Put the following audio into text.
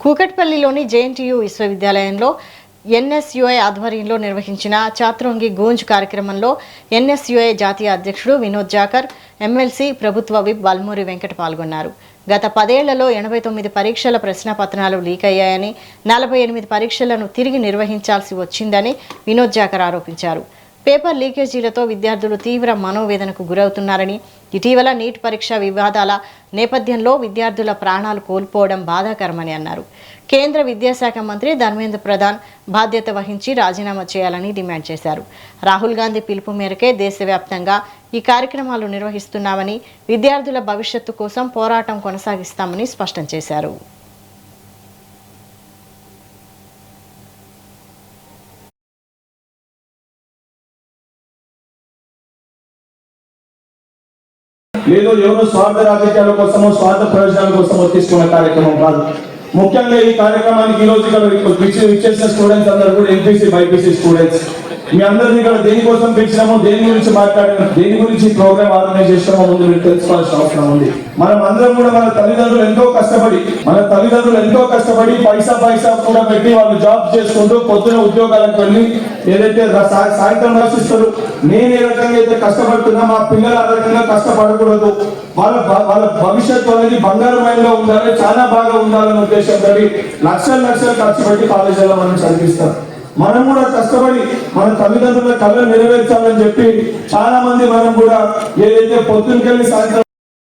కూకట్పల్లిలోని JNTU విశ్వవిద్యాలయంలో NSUI ఆధ్వర్యంలో నిర్వహించిన చాత్రోంగి గూంజ్ కార్యక్రమంలో ఎన్ఎస్యుఐ జాతీయ అధ్యక్షుడు వినోద్ జాకర్, ఎమ్మెల్సీ ప్రభుత్వ విప్ వల్మూరి వెంకట పాల్గొన్నారు. గత 10 ఏళ్లలో 89 పరీక్షల ప్రశ్నపత్రాలు లీక్ అయ్యాయని, 48 పరీక్షలను తిరిగి నిర్వహించాల్సి వచ్చిందని వినోద్ జాకర్ ఆరోపించారు. పేపర్ లీకేజీలతో విద్యార్థులు తీవ్ర మనోవేదనకు గురవుతున్నారని, ఇటీవల నీట్ పరీక్ష వివాదాల నేపథ్యంలో విద్యార్థుల ప్రాణాలు కోల్పోవడం బాధాకరమని అన్నారు. కేంద్ర విద్యాశాఖ మంత్రి ధర్మేంద్ర ప్రధాన్ బాధ్యత వహించి రాజీనామా చేయాలని డిమాండ్ చేశారు. రాహుల్ గాంధీ పిలుపు మేరకే దేశవ్యాప్తంగా ఈ కార్యక్రమాలు నిర్వహిస్తున్నామని, విద్యార్థుల భవిష్యత్తు కోసం పోరాటం కొనసాగిస్తామని స్పష్టం చేశారు. లేదో ఎవరో స్వార్థ రాజకీయాల కోసమో స్వార్థ ప్రయోజనాల కోసమో తీసుకున్న కార్యక్రమం కాదు. ముఖ్యంగా ఈ కార్యక్రమానికి ఈ రోజు ఇక్కడ ఇచ్చేసిన స్టూడెంట్స్ అందరూ కూడా ఎంపీసీ బైపీసీ స్టూడెంట్స్. మీ అందరినీ ఇక్కడ దేనికోసం పిలిచినామో, దేని గురించి మాట్లాడినా, దేని గురించి ప్రోగ్రామ్ ఆర్గనైజ్ చేసినామో ముందు మీరు తెలుసుకోవాల్సిన అవసరం ఉంది. మనం అందరం కూడా మన తల్లిదండ్రులు ఎంతో కష్టపడి పైసా కూడా పెట్టి వాళ్ళు జాబ్ చేసుకుంటూ పొద్దున ఉద్యోగాలకు వెళ్ళి ఏదైతే సాయంత్రం రాసిస్తారు. నేను ఏ రకంగా అయితే కష్టపడుతున్నా మా పిల్లలు ఆ రకంగా కష్టపడకూడదు, వాళ్ళ భవిష్యత్తు అనేది బంగారుమయంగా ఉండాలి, చాలా బాగా ఉండాలనే ఉద్దేశంతో లక్షలు ఖర్చు పెట్టి కాలేజీలో మనం చదివిస్తాం. మనం కూడా కష్టపడి మన తల్లిదండ్రుల కళలు నెరవేర్చాలని చెప్పి చాలా మంది మనం కూడా ఏదైతే పొద్దునకెళ్ళి సాయంత్రం